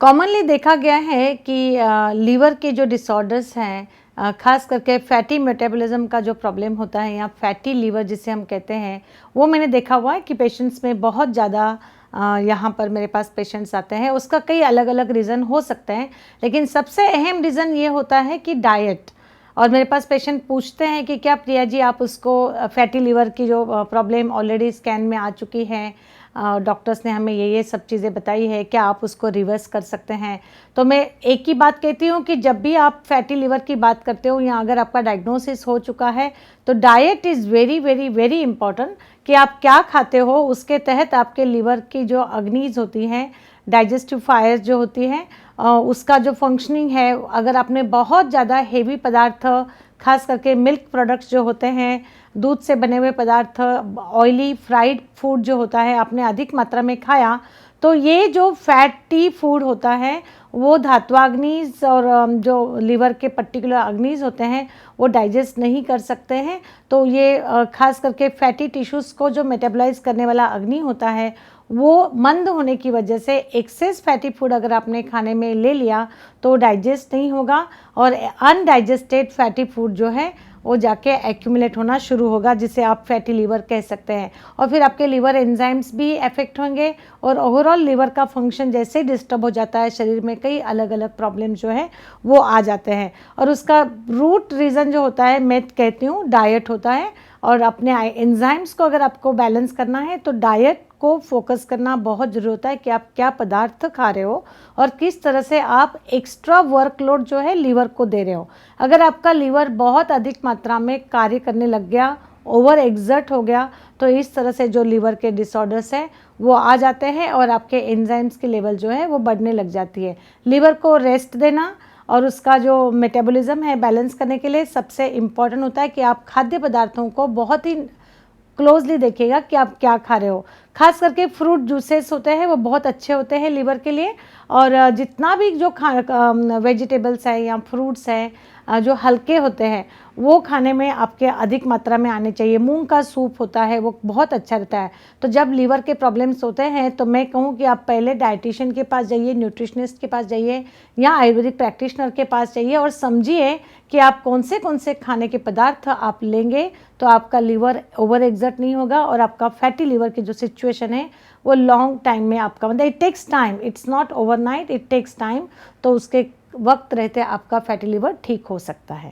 Commonly देखा गया है कि लीवर के जो डिसऑर्डर्स हैं, ख़ास करके फैटी मेटाबॉलिज्म का जो प्रॉब्लम होता है या फैटी लीवर जिसे हम कहते हैं, वो मैंने देखा हुआ है कि पेशेंट्स में बहुत ज़्यादा यहाँ पर मेरे पास पेशेंट्स आते हैं। उसका कई अलग अलग रीज़न हो सकते हैं, लेकिन सबसे अहम रीज़न ये होता है कि डाइट। और मेरे पास पेशेंट पूछते हैं कि क्या प्रिया जी आप उसको फैटी लीवर की जो प्रॉब्लम ऑलरेडी स्कैन में आ चुकी है, डॉक्टर्स ने हमें ये सब चीज़ें बताई है, क्या आप उसको रिवर्स कर सकते हैं। तो मैं एक ही बात कहती हूँ कि जब भी आप फैटी लीवर की बात करते हो या अगर आपका डायग्नोसिस हो चुका है तो diet is very very very important कि आप क्या खाते हो। उसके तहत आपके लीवर की जो अग्नीज होती हैं, डाइजेस्टिव फायर्स जो होती हैं, उसका जो फंक्शनिंग है, अगर आपने बहुत ज़्यादा हेवी पदार्थ, खास करके मिल्क प्रोडक्ट्स जो होते हैं, दूध से बने हुए पदार्थ, ऑयली फ्राइड फूड जो होता है, आपने अधिक मात्रा में खाया, तो ये जो फैटी फूड होता है वो धात्वाग्नीज और जो लीवर के पर्टिकुलर अग्नीज होते हैं वो डाइजेस्ट नहीं कर सकते हैं। तो ये खास करके फैटी टिश्यूज़ को जो मेटाबोलाइज करने वाला अग्नि होता है वो मंद होने की वजह से एक्सेस फैटी फूड अगर आपने खाने में ले लिया तो डाइजेस्ट नहीं होगा और अनडाइजेस्टेड फैटी फूड जो है वो जाके एक्यूमुलेट होना शुरू होगा, जिसे आप फैटी लीवर कह सकते हैं। और फिर आपके लीवर एंजाइम्स भी अफेक्ट होंगे और ओवरऑल लीवर का फंक्शन जैसे डिस्टर्ब हो जाता है, शरीर में कई अलग अलग प्रॉब्लम जो है वो आ जाते हैं। और उसका रूट रीज़न जो होता है, मैं कहती हूँ डाइट होता है। और अपने एंजाइम्स को अगर आपको बैलेंस करना है तो डाइट को फोकस करना बहुत ज़रूरी होता है कि आप क्या पदार्थ खा रहे हो और किस तरह से आप एक्स्ट्रा वर्कलोड जो है लीवर को दे रहे हो। अगर आपका लीवर बहुत अधिक मात्रा में कार्य करने लग गया, ओवर एग्जर्ट हो गया, तो इस तरह से जो लीवर के डिसऑर्डर्स हैं वो आ जाते हैं और आपके एंजाइम्स की लेवल जो है वो बढ़ने लग जाती है। लीवर को रेस्ट देना और उसका जो मेटाबॉलिज्म है बैलेंस करने के लिए सबसे इम्पॉर्टेंट होता है कि आप खाद्य पदार्थों को बहुत ही क्लोजली देखिएगा कि आप क्या खा रहे हो। खास करके फ्रूट जूसेस होते हैं वो बहुत अच्छे होते हैं लीवर के लिए। और जितना भी जो वेजिटेबल्स है या फ्रूट्स हैं जो हल्के होते हैं वो खाने में आपके अधिक मात्रा में आने चाहिए। मूंग का सूप होता है वो बहुत अच्छा रहता है। तो जब लीवर के प्रॉब्लम्स होते हैं तो मैं कहूँ कि आप पहले डाइटिशियन के पास जाइए, न्यूट्रिशनिस्ट के पास जाइए या आयुर्वेदिक प्रैक्टिशनर के पास जाइए और समझिए कि आप कौन से खाने के पदार्थ आप लेंगे तो आपका लीवर ओवर एग्जर्ट नहीं होगा और आपका फैटी लीवर की जो सिचुएशन है वो लॉन्ग टाइम में आपका, मतलब it takes time, it's not overnight, it takes time. तो उसके वक्त रहते आपका फैटी लीवर ठीक हो सकता है।